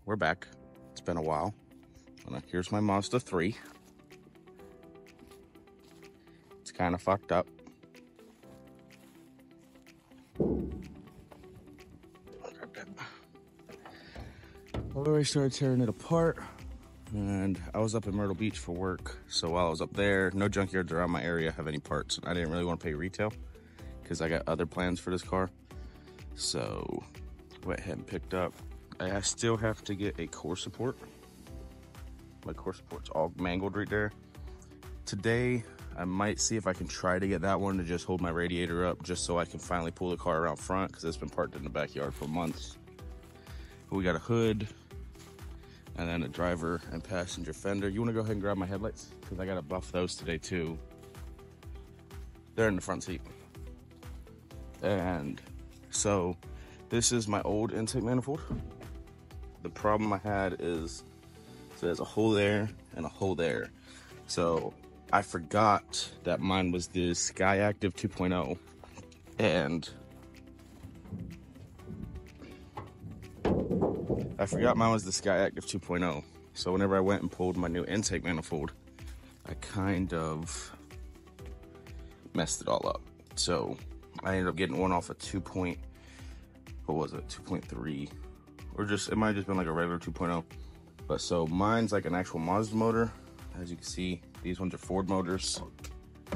we're back. It's been a while. Here's my Mazda 3. It's kind of fucked up. I already started tearing it apart, and I was up in Myrtle Beach for work. So while I was up there, no junkyards around my area have any parts. I didn't really want to pay retail because I got other plans for this car. So went ahead and picked up. I still have to get a core support. My core support's all mangled right there. Today, I might see if I can try to get that one to just hold my radiator up, just so I can finally pull the car around front, because it's been parked in the backyard for months. But we got a hood, and then a driver and passenger fender. You wanna go ahead and grab my headlights? Because I gotta buff those today too. They're in the front seat. And so, this is my old intake manifold. The problem I had is, so there's a hole there and a hole there. So I forgot that mine was the Sky Active 2.0, and So whenever I went and pulled my new intake manifold, I kind of messed it all up. So I ended up getting one off a 2.3, or just, it might have just been like a regular 2.0. But so mine's like an actual Mazda motor. As you can see, these ones are Ford motors. So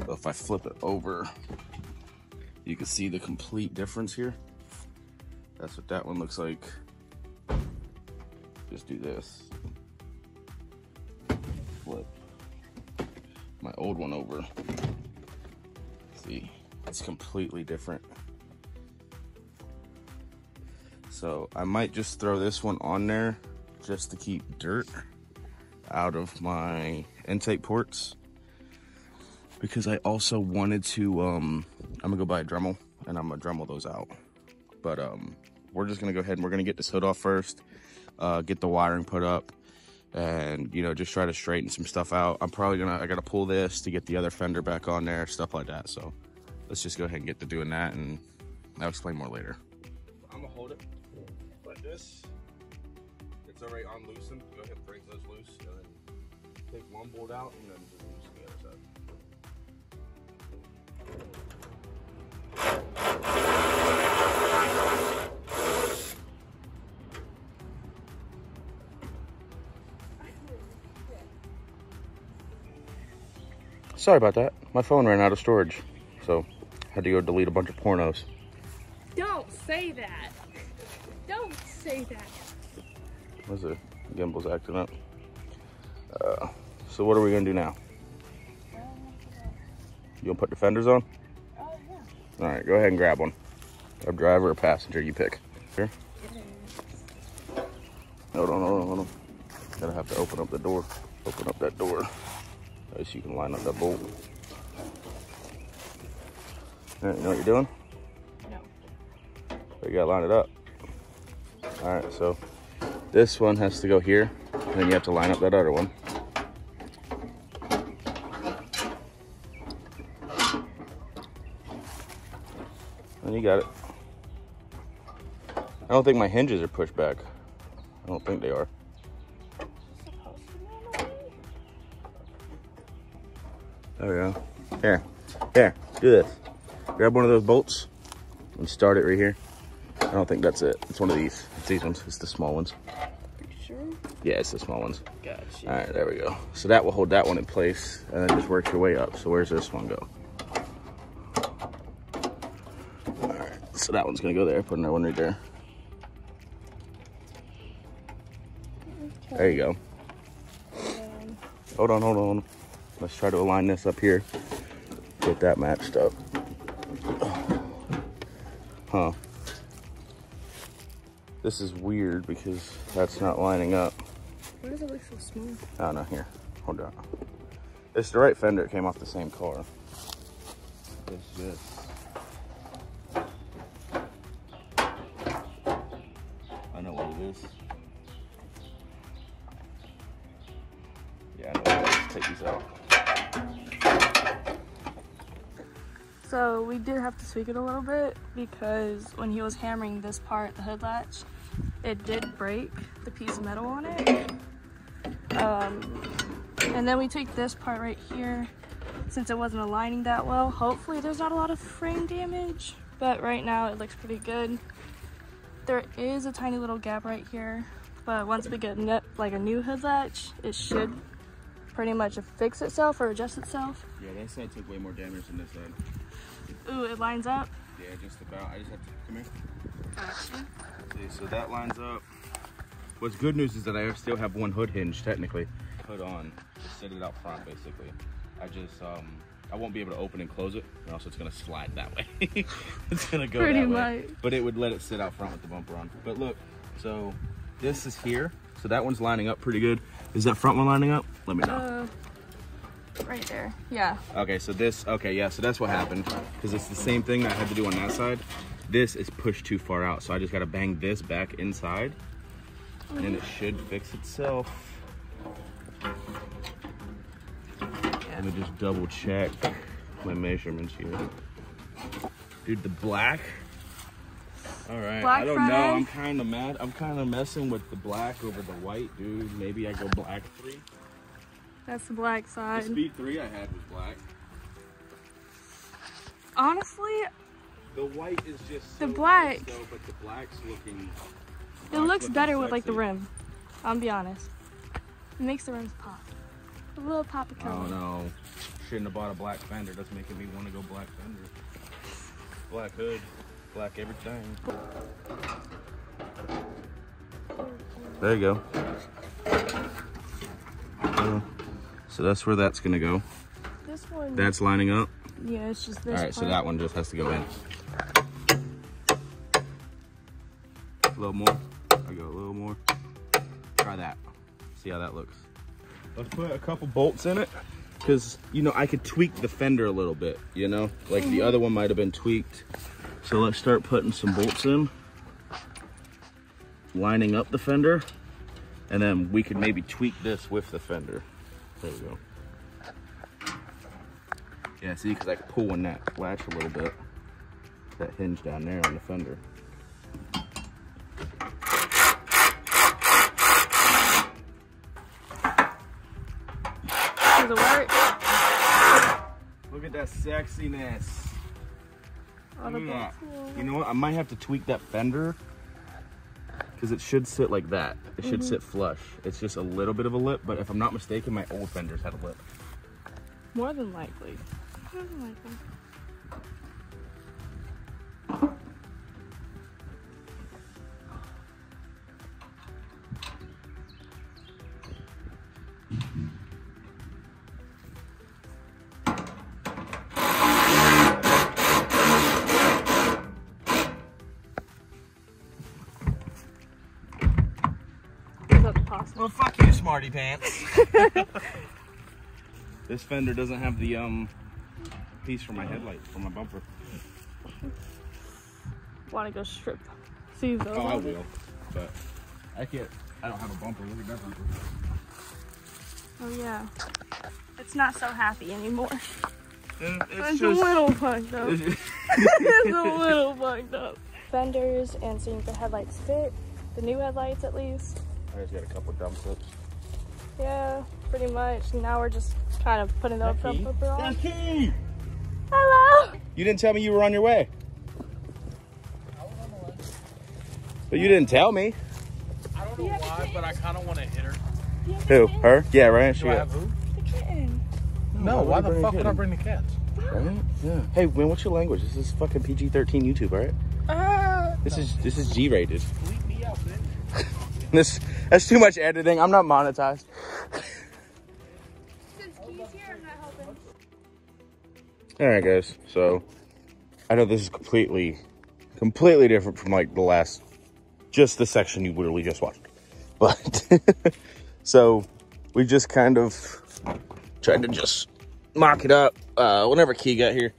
if I flip it over, you can see the complete difference here. That's what that one looks like. Just do this. Flip my old one over. See, it's completely different. So I might just throw this one on there just to keep dirt out of my intake ports, because I also wanted to I'm gonna go buy a Dremel and I'm gonna Dremel those out. But we're just gonna go ahead and we're gonna get this hood off first, get the wiring put up, and you know, just try to straighten some stuff out. I gotta pull this to get the other fender back on there, stuff like that. So let's just go ahead and get to doing that, and I'll explain more later. I'm gonna hold it like this. It's already unloosened. Go ahead and break those loose, and then take one bolt out, and then just loosen the other side. Sorry about that. My phone ran out of storage, so I had to go delete a bunch of pornos. Don't say that. Don't say that. What's the gimbal's acting up? So what are we gonna do now? You gonna put the fenders on? Oh, yeah. All right, go ahead and grab one. A driver or passenger, you pick. Here. Hold on. Gotta have to open up the door. Open up that door, so you can line up that bolt. All right, you know what you're doing? No. So you gotta line it up. All right, so this one has to go here, and then you have to line up that other one. And you got it. I don't think my hinges are pushed back. I don't think they are. There we go. Here, do this. Grab one of those bolts and start it right here. I don't think that's it. It's one of these. It's these ones. It's the small ones. Sure? Yeah, it's the small ones. Gotcha. All right, there we go. So that will hold that one in place, and then just work your way up. So where's this one go? All right, so that one's gonna go there. Put another one right there. Okay. There you go. Hold on. Let's try to align this up here. Get that matched up. Huh. This is weird because that's not lining up. Why does it look so small? Oh no, here. Hold on. It's the right fender. It came off the same car. It's just... I know what it is. Yeah, I know what it is. Take these out. So we did have to tweak it a little bit because when he was hammering this part, the hood latch, it did break the piece of metal on it. And then we take this part right here, since it wasn't aligning that well. Hopefully there's not a lot of frame damage, but right now it looks pretty good. There is a tiny little gap right here, but once we get like a new hood latch, it should pretty much fix itself or adjust itself. Yeah, that side took way more damage than this side. Ooh, it lines up. Yeah, just about. I just have to come here. Gotcha. See, so that lines up. What's good news is that I still have one hood hinge technically. Hood on, just set it out front basically. I just I won't be able to open and close it, and also it's gonna slide that way. It's gonna go pretty that much way. But it would let it sit out front with the bumper on. But look, so this is here. So that one's lining up pretty good. Is that front one lining up? Let me know. Right there. Yeah. Okay, so this, okay, yeah, so that's what happened. Because it's the same thing that I had to do on that side. This is pushed too far out, so I just gotta bang this back inside. And it should fix itself. Let me just double check my measurements here. Dude, the black. All right, Black I don't front know. end. I'm kind of mad. I'm kind of messing with the black over the white, dude. Maybe I go black 3. That's the black The side. Speed 3 I had was black. Honestly, The white is just The so black. nice, though, but the black's looking. it looks better with like the sexy. rim. I'll be honest. It makes the rims pop. A little pop of color. Oh no. Shouldn't have bought a black fender. That's making me want to go black fender. Black hood, black everything. There you go. So that's where that's gonna go. This one. That's lining up. Yeah, it's just this. All right, so that one just has to go in. A little more. I go a little more. Try that. See how that looks. Let's put a couple bolts in it, because you know I could tweak the fender a little bit. You know, like the other one might have been tweaked. So let's start putting some bolts in, lining up the fender, and then we could maybe tweak this with the fender. There we go. Yeah, see, because I can pull on that latch a little bit. That hinge down there on the fender. Does it work? Look at that sexiness. Oh, the Look at that. bolts. You know what? I might have to tweak that fender, because it should sit like that. It should sit flush. It's just a little bit of a lip, but if I'm not mistaken, my old fenders had a lip. More than likely. More than likely. Is that possible? Well, fuck you, smarty pants. This fender doesn't have the piece for my headlight, for my bumper. Want to go strip? See those? Oh, I will, but I can't. I don't have a bumper. Look at that bumper. Oh yeah. It's not so happy anymore. It's a little fucked up. It's a little fucked up. Fenders and seeing if the headlights fit. The new headlights at least. I just got a couple dump clips. Yeah, pretty much. Now we're just kind of putting the front bumper on. Key. Hello! You didn't tell me you were on your way. But you didn't tell me. I don't know why, but I kind of want to hit her. Who? Her? Yeah, right? Do I have who? The kitten. No, why the fuck would I bring the cats? Right? Yeah. Hey, man, what's your language? This is fucking PG-13 YouTube, all right? This is G-rated. Leave me out, bitch. That's too much editing. I'm not monetized. Since Key's here, I'm not helping. All right, guys. So I know this is completely different from like the last, just the section you literally just watched. But so we just kind of tried to just mock it up. Whenever Key got here,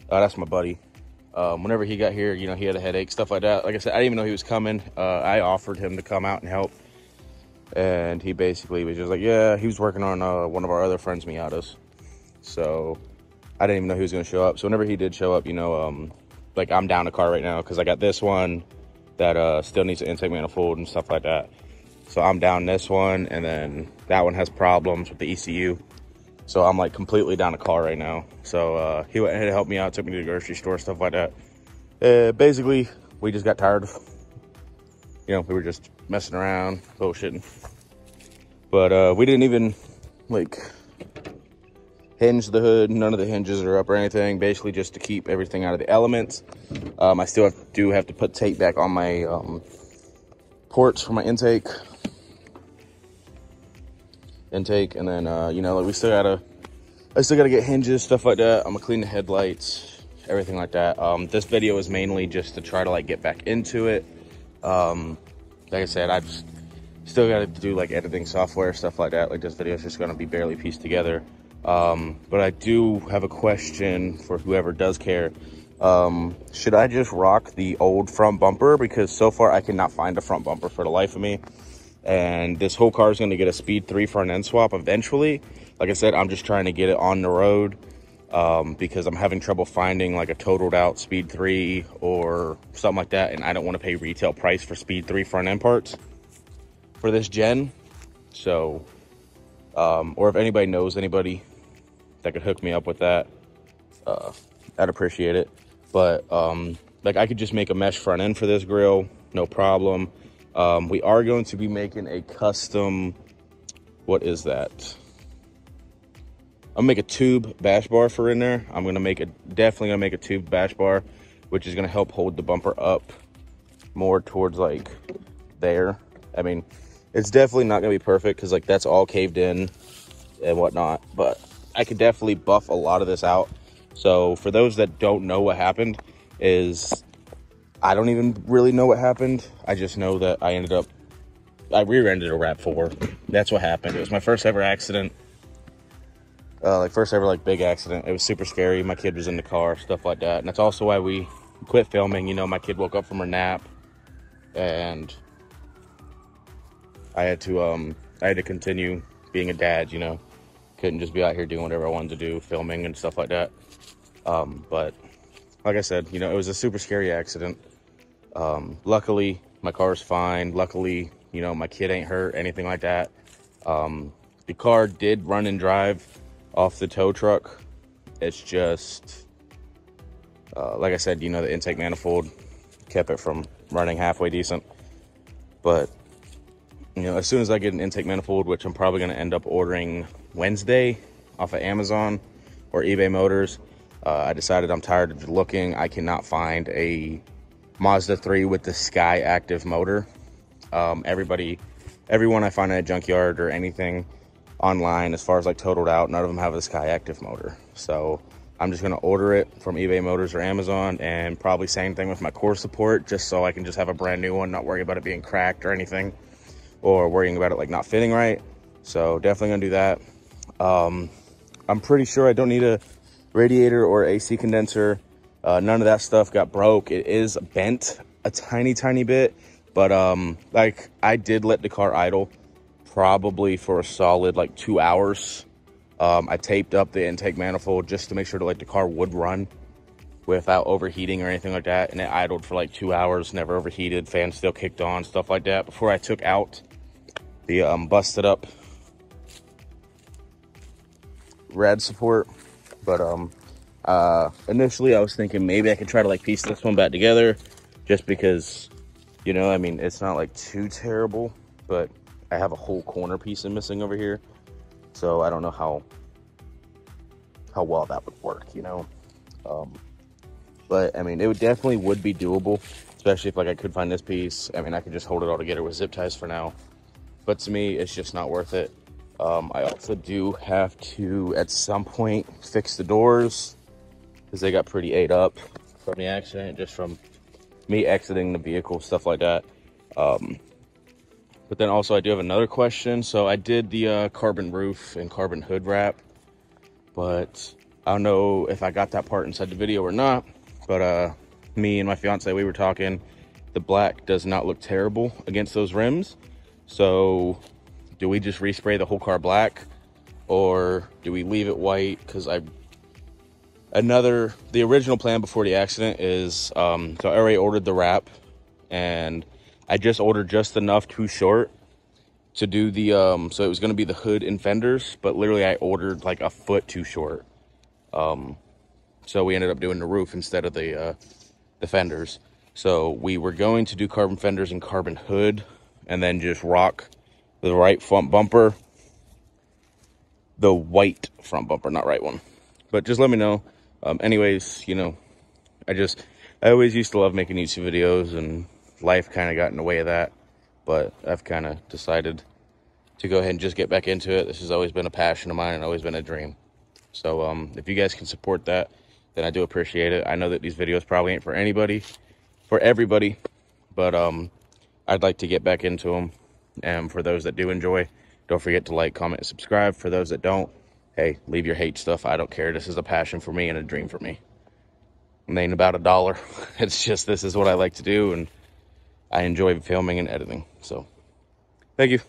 that's my buddy. Whenever he got here, you know, he had a headache, stuff like that. Like I said, I didn't even know he was coming. I offered him to come out and help. And he basically was just like, yeah, he was working on one of our other friends' Miatas. So I didn't even know he was going to show up. So whenever he did show up, you know, like I'm down a car right now because I got this one, that still needs an intake manifold and stuff like that. So I'm down this one, and then that one has problems with the ECU. So I'm like completely down a car right now. So he went ahead and helped me out, took me to the grocery store, stuff like that. Basically, we just got tired of, you know, we were just messing around, bullshitting. But we didn't even like hinge the hood. None of the hinges are up or anything, basically just to keep everything out of the elements. I still do have to put tape back on my ports for my intake, and then you know, like I still gotta get hinges, stuff like that. I'm gonna clean the headlights, everything like that. This video is mainly just to try to like get back into it. Like I said, I just still gotta do like editing software, stuff like that. Like this video is just gonna be barely pieced together. But I do have a question for whoever does care. Should I just rock the old front bumper? Because so far I cannot find a front bumper for the life of me. And this whole car is going to get a speed 3 front end swap eventually. Like I said, I'm just trying to get it on the road, because I'm having trouble finding like a totaled out speed 3 or something like that. And I don't want to pay retail price for speed 3 front end parts for this gen. So, or if anybody knows anybody that could hook me up with that, I'd appreciate it. But like I could just make a mesh front end for this grill, no problem. We are going to be making a custom, what is that? I'll make a tube bash bar for in there. I'm gonna make definitely gonna make a tube bash bar, which is gonna help hold the bumper up more towards like there. I mean, it's definitely not gonna be perfect because like that's all caved in and whatnot, but I could definitely buff a lot of this out. So for those that don't know what happened, is I don't even really know what happened. I just know that I rear-ended a RAV4. That's what happened. It was my first ever accident. Like first ever like big accident. It was super scary. My kid was in the car, stuff like that. And that's also why we quit filming. You know, my kid woke up from her nap and I had to continue being a dad, you know. Couldn't just be out here doing whatever I wanted to do, filming and stuff like that. But like I said, you know, it was a super scary accident. Luckily my car's fine. Luckily, you know, my kid ain't hurt, anything like that. The car did run and drive off the tow truck. It's just, like I said, you know, the intake manifold kept it from running halfway decent. But, you know, as soon as I get an intake manifold, which I'm probably going to end up ordering Wednesday off of Amazon or eBay Motors, I decided I'm tired of looking. I cannot find a Mazda 3 with the Sky Active motor. Everyone I find at a junkyard or anything online, as far as like totaled out, none of them have a Sky Active motor. So I'm just going to order it from eBay Motors or Amazon, and probably same thing with my core support, just so I can just have a brand new one, not worry about it being cracked or anything, or worrying about it like not fitting right. So definitely gonna do that. I'm pretty sure I don't need a radiator or AC condenser. None of that stuff got broke. It is bent a tiny bit, but like I did let the car idle probably for a solid like 2 hours. I taped up the intake manifold just to make sure that like the car would run without overheating or anything like that, and it idled for like 2 hours, never overheated, fan still kicked on, stuff like that, before I took out the busted up rad support. But initially I was thinking maybe I could try to like piece this one back together, just because, you know, I mean, it's not like too terrible, but I have a whole corner piece missing over here, so I don't know how well that would work, you know. But I mean, it definitely would be doable, especially if like I could find this piece. I mean, I could just hold it all together with zip ties for now, but to me it's just not worth it. I also do have to at some point fix the doors, because they got pretty ate up from the accident, just from me exiting the vehicle, stuff like that. But then also I do have another question. So I did the carbon roof and carbon hood wrap, but I don't know if I got that part inside the video or not. But me and my fiance, we were talking, the black does not look terrible against those rims. So do we just respray the whole car black, or do we leave it white? Because the original plan before the accident is, so I already ordered the wrap, and I just ordered just enough too short to do the so it was going to be the hood and fenders, but literally I ordered like a foot too short. So we ended up doing the roof instead of the fenders. So we were going to do carbon fenders and carbon hood, and then just rock the right front bumper, the white front bumper, not right one. But just let me know. Anyways, you know, I always used to love making YouTube videos, and life kind of got in the way of that. But I've kind of decided to go ahead and just get back into it. This has always been a passion of mine and always been a dream. So if you guys can support that, then I do appreciate it. I know that these videos probably ain't for everybody, but I'd like to get back into them. And for those that do enjoy, don't forget to like, comment, and subscribe. For those that don't, hey, leave your hate stuff. I don't care. This is a passion for me and a dream for me. It ain't about $1. It's just, this is what I like to do, and I enjoy filming and editing. So thank you.